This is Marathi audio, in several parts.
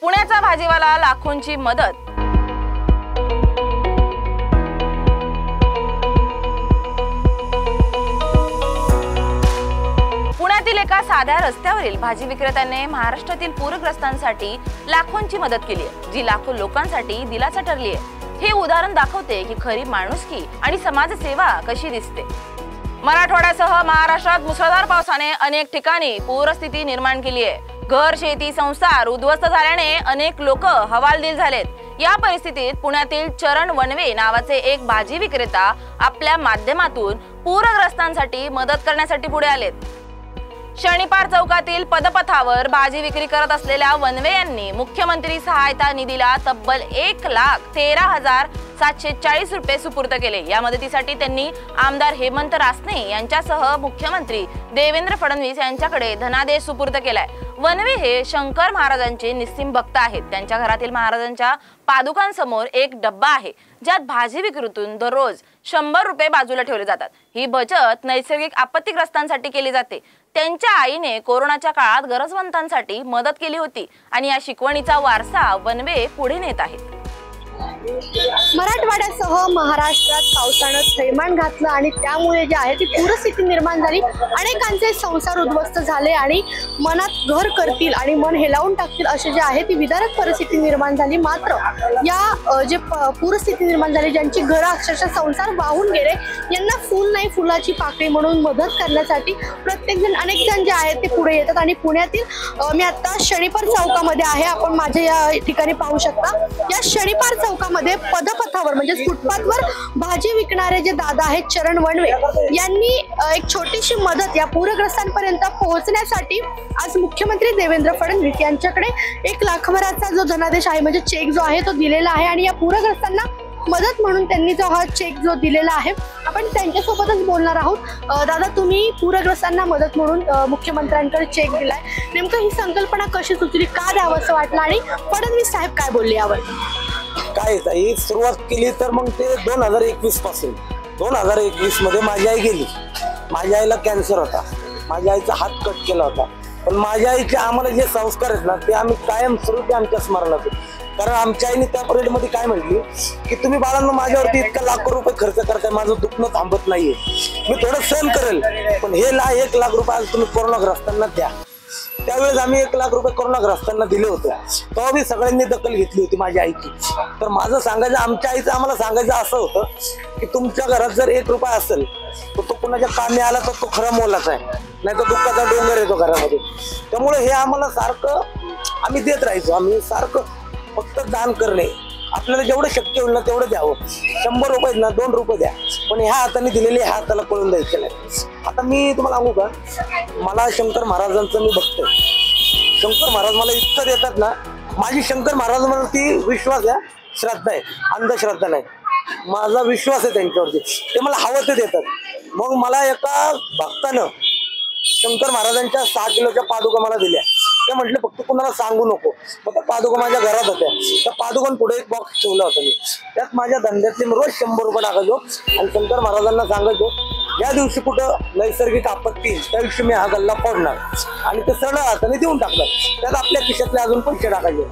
पुण्याचा भाजीवाला लाखोंची मदत। पुण्यातील एका साध्या रस्त्यावरील भाजी विक्रेत्याने महाराष्ट्रातील पूरग्रस्तांसाठी लाखोंची मदत केली आहे, जी लाखो लोकांसाठी दिलासा ठरली आहे। हे उदाहरण दाखवते की खरी माणुसकी आणि समाजसेवा कशी दिसते। मराठवाड्यासह महाराष्ट्रात मुसळधार पावसाने अनेक ठिकाणी पूरस्थिती निर्माण केली आहे। घर, शेती, संसार उद्ध्वस्त झाल्याने अनेक लोक हवालदिल झालेत। या परिस्थितीत पुण्यातील चरण वनवे नावाचे एक भाजी विक्रेता आपल्या माध्यमातून पूरग्रस्तांसाठी मदत करण्यासाठी पुढे आलेत। शनिपार चौकातील पदपथावर भाजी विक्री करत असलेल्या वनवे यांनी मुख्यमंत्री सहायता निधीला तब्बल 1,13,740 रुपये सुपूर्द केले। या मदतीसाठी त्यांनी आमदार हेमंत रासने यांच्यासह मुख्यमंत्री देवेंद्र फडणवीस यांच्याकडे धनादेश सुपूर्द केलाय। वनवे हे शंकर महाराजांचे निस्सीम भक्त आहेत। त्यांच्या घरातील महाराजांच्या पादुकांसमोर एक डब्बा आहे, ज्यात भाजी विक्रीतून दररोज 100 रुपये बाजूला ठेवले जातात। ही बचत नैसर्गिक आपत्तीग्रस्तांसाठी केली जाते। त्यांच्या आईने कोरोनाच्या काळात गरजवंतांसाठी मदत केली होती आणि या शिकवणीचा वारसा वनवे पुढे नेत आहेत। मराठवाड्यासह महाराष्ट्रात पावसानं थैमान घातलं आणि त्यामुळे जे आहे ती पूरस्थिती निर्माण झाली। अनेकांचे संसार उद्ध्वस्त झाले आणि मनात घर करतील आणि मन हेलावून टाकतील असे जे आहे ती विदारक परिस्थिती निर्माण झाली। मात्र या जे पूरस्थिती निर्माण झाली, ज्यांची घरं अक्षरशः संसार वाहून गेले, यांना फूल नाही फुलाची पाकळी म्हणून मदत करण्यासाठी प्रत्येक जण अनेक जण जे आहेत ते पुढे येतात। आणि पुण्यातील मी आता शनिपार चौकामध्ये आहे, आपण माझ्या या ठिकाणी पाहू शकता। या शनिपार चौकामध्ये पदपथावर म्हणजे फुटपाथवर भाजी विकणारे जे दादा आहेत चरण वनवे यांनी एक छोटीशी मदत या पूरग्रस्तांपर्यंत पोहोचण्यासाठी आज मुख्यमंत्री देवेंद्र फडणवीस यांच्याकडे 1 लाखभराचा जो धनादेश आहे म्हणजे चेक जो आहे तो दिलेला आहे। आणि या पूरग्रस्तांना मदत म्हणून त्यांनी जो हा चेक जो दिलेला आहे आपण त्यांच्यासोबतच बोलणार आहोत। दादा, तुम्ही पूरग्रस्तांना मदत म्हणून मुख्यमंत्र्यांकडे चेक दिलाय, नेमकं ही संकल्पना कशी सुचली, का द्यावं असं वाटलं आणि फडणवीस साहेब काय बोलले यावर? काय ही सुरुवात केली तर मग ते 2021 पासून 2021 मध्ये माझी आई गेली। माझ्या आईला कॅन्सर होता, माझ्या आईचा हात कट केला होता, पण माझ्या आईचे आम्हाला जे संस्कार आहेत ना ते आम्ही कायमस्वरूपी आमच्या स्मरणात आहे। कारण आमच्या आईने त्या पिरियडमध्ये काय म्हटली की तुम्ही बाळांनो माझ्यावरती इतका लाखो रुपये खर्च करताय, माझं दुखणं थांबत नाहीये, मी थोडं सहन करेल, पण हे 1 लाख रुपये आज तुम्ही कोरोनाग्रस्तांना द्या। त्यावेळेस आम्ही 1 लाख रुपये कोरोनाग्रस्तांना दिले होते, तेव्हा मी सगळ्यांनी दखल घेतली होती माझ्या आईची। तर माझं सांगायचं, आमच्या आईचं आम्हाला सांगायचं असं होतं की तुमच्या घरात जर 1 रुपया असेल तर तो कुणाच्या कामी आला तर तो खरा मोलाचा आहे, नाही तर दुःखाचा डोंगर येतो घरामध्ये। त्यामुळे हे आम्हाला सारखं आम्ही देत राहायचो। आम्ही सारखं फक्त दान करणे, आपल्याला जेवढं शक्य होईल ना तेवढं द्यावं। 100 रुपये ना 2 रुपये द्या, पण ह्या हाताने दिलेले ह्या हाताला कळून द्यायचे नाही। आता मी तुम्हाला सांगू का, मला शंकर महाराजांचं मी बघतोय। शंकर महाराज मला इतकं देतात ना, माझी शंकर महाराजांवरती विश्वास आहे, श्रद्धा आहे, अंधश्रद्धा नाही। माझा विश्वास आहे त्यांच्यावरती, ते मला हवं ते देतात। मग मला एका भक्तानं शंकर महाराजांच्या 6 किलोच्या पादुका मला दिल्या। ते म्हटले फक्त कुणाला सांगू नको। मग त्या पादुका माझ्या घरात होत्या, त्या पादुकांपुढे एक बॉक्स ठेवला होता मी, त्यात माझ्या धंद्यातले मी रोज 100 रुपये टाकायचो आणि शंकर महाराजांना सांगायचो या दिवशी कुठं नैसर्गिक आपत्ती त्या दिवशी मी हा गल्ला फोडणार, आणि ते सरळ हाताने देऊन टाकणार। त्यात आपल्या खिशातले अजून पैसे टाकायचे।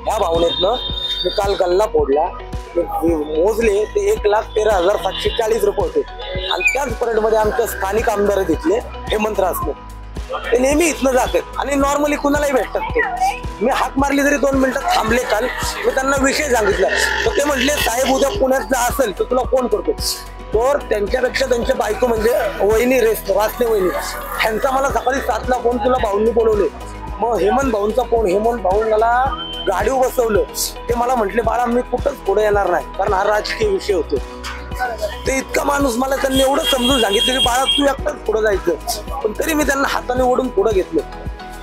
या भावनेतनं मी काल गल्ला फोडला, मोजले ते 1,13,740 रुपये होते। आणि त्याच परेडमध्ये आमच्या स्थानिक आमदार तिथले हेमंत रासने, ते नेहमी इथनं जातात आणि नॉर्मली कुणालाही भेटतात। ते मी हाक मारली तरी 2 मिनिटात थांबले। काल मी त्यांना विषय सांगितला तर ते म्हटले साहेब उद्या पुण्यात जा असेल तर तुला फोन करतो। तर त्यांच्यापेक्षा त्यांच्या बायको म्हणजे वहिनी रासने वहिनी, ह्यांचा मला सकाळी 7ला फोन, तुला भाऊंनी बोलवले। मग हेमंत भाऊंचा फोन, हेमंत भाऊ मला गाडीवर बसवलं। ते मला म्हटले बाळा मी कुठंच पुढे येणार नाही, कारण हा राजकीय विषय होतो। ते इतका माणूस, मला त्यांनी एवढं समजून सांगितलं की बाळा तू एकटाच पुढे जायचं, पण तरी मी त्यांना हाताने ओढून पुढे घेतलं।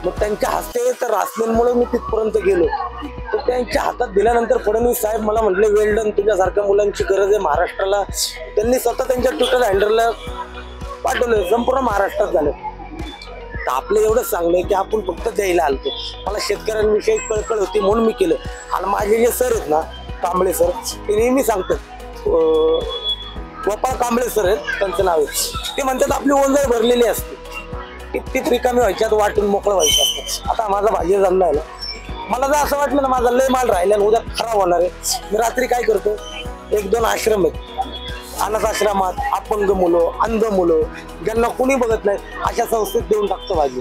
मग त्यांच्या हस्ते तर रासनेंमुळे मी तिथपर्यंत गेलो। तर त्यांच्या हातात दिल्यानंतर फडणवीस साहेब मला म्हटले वेल डन, तुझ्यासारख्या मुलांची गरज आहे महाराष्ट्राला। त्यांनी स्वतः त्यांच्या ट्विटर हँडलला पाठवलं, संपूर्ण महाराष्ट्रात झालं। तर आपलं एवढंच सांगणं की आपण फक्त द्यायला आलतो। मला शेतकऱ्यांविषयी कळकळ होती म्हणून मी केलं। आणि माझे जे सर आहेत ना, कांबळे सर, ते नेहमी सांगतात, गोपाळ कांबळे सर आहेत त्यांचं नाव आहे, ते म्हणतात आपली ओंजळ भरलेली असते, ती रिकामी व्हायच्यात, वाटून मोकळं व्हायचं असतं। आता माझा भाजी धंदा आहे ना, मला जर असं वाटलं ना माझा लय माल राहिला आणि उद्या खराब होणार आहे, मी रात्री काय करतो, 1-2 आश्रम आहेत, अनाथ आश्रमात अपंग मुलं, अंध मुलं, ज्यांना कोणी बघत नाही, अशा संस्थेत देऊन टाकतो भाजी.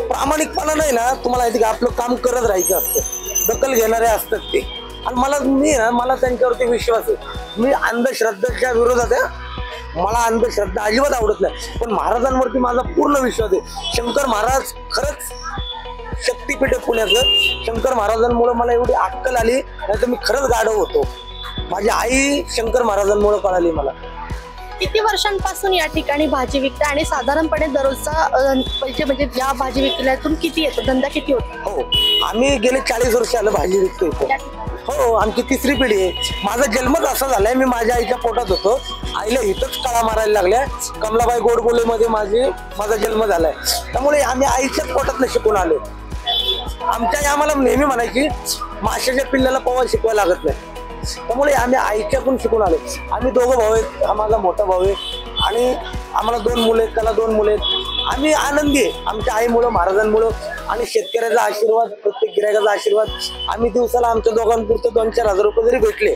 प्रामाणिकपणा नाही ना, तुम्हाला माहिती का, आपलं काम करत राहायचं असतं, दखल घेणारे असतात ते. आणि मला त्यांच्यावरती विश्वास आहे. मी अंधश्रद्धेच्या विरोधात आहे, मला अंधश्रद्धा अजिबात आवडत नाही, पण महाराजांवरती माझा पूर्ण विश्वास आहे. शंकर महाराज खरंच शक्तीपीठ आहे पुण्याचं. शंकर महाराजांमुळे मला एवढी अक्कल आली, नाही तर मी खरंच गाढव होतो. माझी आई शंकर महाराजांमुळे कळाली मला. किती वर्षांपासून या ठिकाणी भाजी विकता आणि साधारणपणे दररोजचा पैसे म्हणजे या भाजी विकण्यातून किती येतो, धंदा किती होतो? हो, आम्ही गेले 40 वर्ष आलं भाजी विकतो इथं. हो, आमची 3री पिढी आहे. माझा जन्मच असा झालाय, मी माझ्या आईच्या पोटात होतो, आईला इथंच कळा मारायला लागल्या. कमलाबाई गोडबोलेमध्ये माझा जन्म झालाय, त्यामुळे आम्ही आईच्याच पोटातनं शिकून आलो. आमच्या आई आम्हाला नेहमी म्हणायची माशाच्या पिल्ल्याला पोहायला शिकवायला लागत नाही, त्यामुळे आम्ही आईच्याकडून शिकून आलो. आम्ही 2 भाऊ आहेत, हा माझा मोठा भाऊ आहे आणि आम्हाला 2 मुलं आहेत, त्याला 2 मुलं आहेत. आम्ही आनंदी आहे आमच्या आईमुळं, महाराजांमुळं आणि शेतकऱ्याचा आशीर्वाद, प्रत्येक गिरायकाचा आशीर्वाद. आम्ही दिवसाला आमच्या दोघांपुरतं 2-4 हजार रुपये जरी भेटले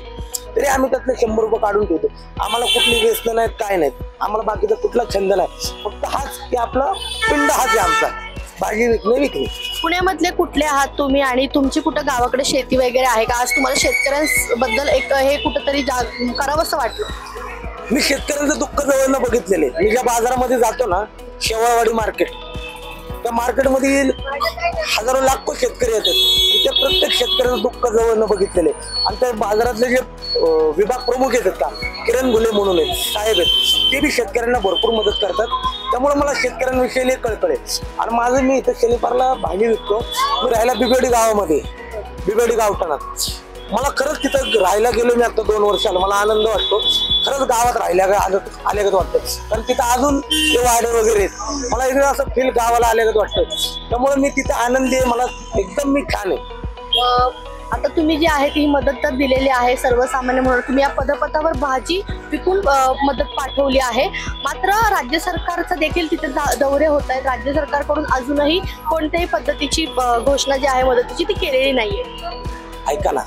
तरी आम्ही त्यातले 100 रुपये काढून ठेवतो. आम्हाला कुठली व्यसन नाहीत, काय नाहीत, आम्हाला बाकीचा कुठला छंद नाही, फक्त हाच की आपला पिंड हाच आहे आमचा, भाजी विकणे. पुण्यामधले कुठले आहात तुम्ही आणि तुमची कुठं गावाकडे शेती वगैरे आहे का? आज तुम्हाला शेतकऱ्यांबद्दल एक हे कुठंतरी करावंसं वाटलं? मी शेतकऱ्यांचं दुःख जवळनं बघितलेले. मी ज्या बाजारामध्ये जातो ना, शेवाळवाडी मार्केट, त्या मार्केटमध्ये हजारो लाखो शेतकरी येतात. तिथे प्रत्येक शेतकऱ्याचं दुःख जवळनं बघितलेले. आणि त्या बाजारातले जे विभाग प्रमुख येतात का, किरण घुले म्हणून आहेत, साहेब आहेत, ते बी शेतकऱ्यांना भरपूर मदत करतात. त्यामुळे मला शेतकऱ्यांविषयी लई कळकळ आहे. आणि मी इथं शनिवारला भाजी विकतो. मी राहायला बिबेडी गावामध्ये, बिबेडी गावठाणात. मला खरंच तिथं राहायला गेलो मी आता 2 वर्षाला, मला आनंद वाटतो. खरंच गावात आल्यागत वाटतं, कारण तिथं अजून ते वाडे वगैरे आहेत. मला एकदम असं फील गावाला आल्यागत वाटतं, त्यामुळे मी तिथं आनंदी आहे, मला एकदम मी छान आहे. आता तुम्ही जी आहे ती मदत तर दिलेली आहे सर्वसामान्य म्हणून, तुम्ही या पदपथावर भाजी विकून मदत पाठवली आहे. मात्र राज्य सरकारचं देखील तिथे दौरे होत आहेत. राज्य सरकारकडून अजूनही कोणत्याही पद्धतीची घोषणा जी आहे मदतीची ती केलेली नाहीये. ऐका ना,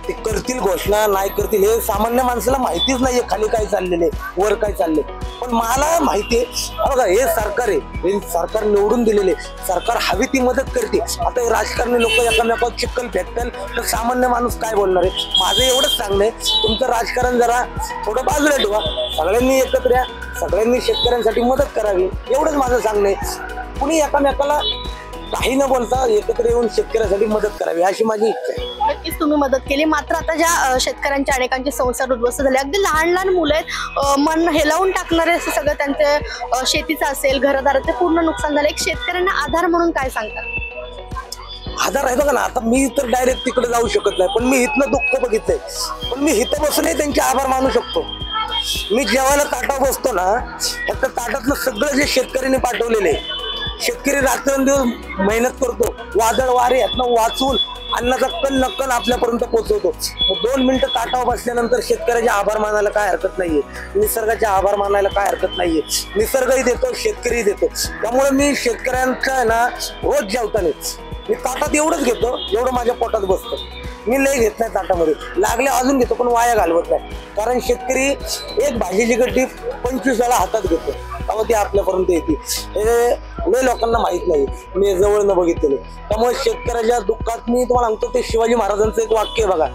ते करतील घोषणा, नाही करतील हे सामान्य माणसाला माहितीच नाहीये, खाली काय चाललेले, वर काय चालले. पण मला माहितीये, बघा हे सरकार आहे, हे सरकार निवडून दिलेले, सरकार हवी ती मदत करते. आता हे राजकारणी लोक एकामेकावर चिक्कल फेकतील तर सामान्य माणूस काय बोलणार आहे? माझं एवढंच सांगणं आहे, तुमचं राजकारण जरा थोडं बाजूला ठेवा, सगळ्यांनी एकत्र या, सगळ्यांनी शेतकऱ्यांसाठी मदत करावी, एवढंच माझं सांगणं आहे. कुणी एकामेकाला काही न बोलता एकत्र येऊन शेतकऱ्यासाठी मदत करावी अशी माझी इच्छा आहे. नक्कीच तुम्ही मदत केली. मात्र आता ज्या शेतकऱ्यांच्या अनेकांचे संसार उद्ध्वस्त झाले, अगदी लहान मुलं आहेत, मन हेलावून टाकणारे असं सगळं त्यांचं शेतीचं असेल, घरदाराचं पूर्ण नुकसान झालं. एक शेतकऱ्यांना आधार म्हणून काय सांगतात? आधार आहे बघा ना, आता मी तर डायरेक्ट तिकडे जाऊ शकत नाही, पण मी इथनं दुःख बघितलंय, पण मी इथं बसूनही त्यांचे आभार मानू शकतो. मी जेवायला ताटावर बसतो ना, फक्त ताटातलं सगळं जे शेतकऱ्यांनी पाठवलेले, शेतकरी रात्रंदिवस मेहनत करतो, वादळ वारे यातनं वाचून अन्नाचा कण आपल्यापर्यंत पोहोचवतो. 2 मिनिटं ताटावर बसल्यानंतर शेतकऱ्याचे आभार मानायला काय हरकत नाहीये, निसर्गाचे आभार मानायला काय हरकत नाहीये. निसर्गही देतो, शेतकरी देतो. त्यामुळे मी शेतकऱ्यांचा आहे ना, रोज जेवताना मी ताटात एवढंच घेतो जेवढं माझ्या पोटात बसतं. मी लय घेत नाही ताटामध्ये, लागले अजून घेतो पण वाया घालवत नाही. कारण शेतकरी एक भाजीची गड्डी 25 वेळा हातात घेतो, तेव्हा ती आपल्यापर्यंत येते. हे लय लोकांना माहित नाही, मी जवळ न बघितलेले. त्यामुळे शेतकऱ्याच्या दुःखात मी तुम्हाला सांगतो, ते शिवाजी महाराजांचं एक वाक्य बघा,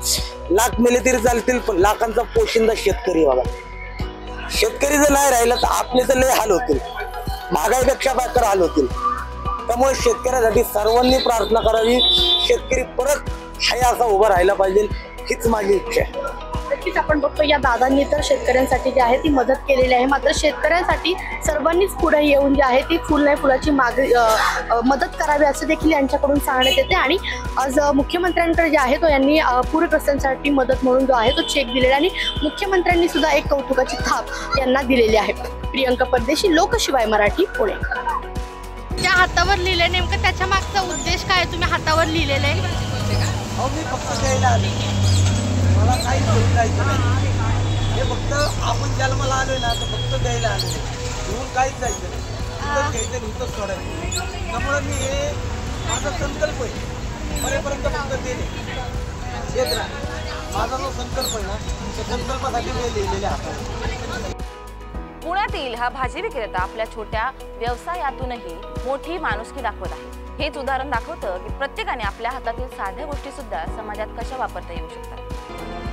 लाख मेले तरी चालतील पण लाखांचा पोशिंदा शेतकरी बघा. शेतकरी जर नाही राहिला तर आपले तर लय हाल होतील, महागाईपेक्षा बाकर हाल होतील. त्यामुळे शेतकऱ्यासाठी सर्वांनी प्रार्थना करावी, शेतकरी परत हाय असा उभा राहायला पाहिजे, हीच माझी इच्छा आहे. नक्कीच आपण बघतो या दादांनी तर शेतकऱ्यांसाठी जी आहे ती मदत केलेली आहे. मात्र शेतकऱ्यांसाठी सर्वांनीच पुढे येऊन जी आहे ती फुल नाही फुलाची मदत करावी असं देखील यांच्याकडून सांगण्यात येते. आणि आज मुख्यमंत्र्यांकडे जे आहे तो यांनी पूरग्रस्तांसाठी मदत म्हणून जो आहे तो चेक दिलेला आणि मुख्यमंत्र्यांनी सुद्धा एक कौतुकाची थाप यांना दिलेली आहे. प्रियंका परदेशी, लोकशिवाय मराठी, पुणे. त्या हातावर लिहिलंय, नेमकं त्याच्या मागचा उद्देश काय तुम्ही हातावर लिहिलेलं आहे? मी फक्त द्यायला आले, मला काहीच बोलायचं नाही. हे फक्त आपण जन्माला आलोय ना, तर फक्त द्यायला आले, घेऊन काहीच जायचं नाही, इथंच घ्यायचं इथंच सोडायचं. त्यामुळे मी हे माझा संकल्प आहे मरेपर्यंत फक्त देणे देत राहा. माझा जो संकल्प आहे ना त्या संकल्पासाठी मी लिहिलेले हाताने. पुण्यातील हा भाजी विक्रेता आपल्या छोट्या व्यवसायातूनही मोठी माणुसकी दाखवत आहे. हेच उदाहरण दाखवतं की प्रत्येकाने आपल्या हातातील साध्या गोष्टी सुद्धा समाजात कशा वापरता येऊ शकतात.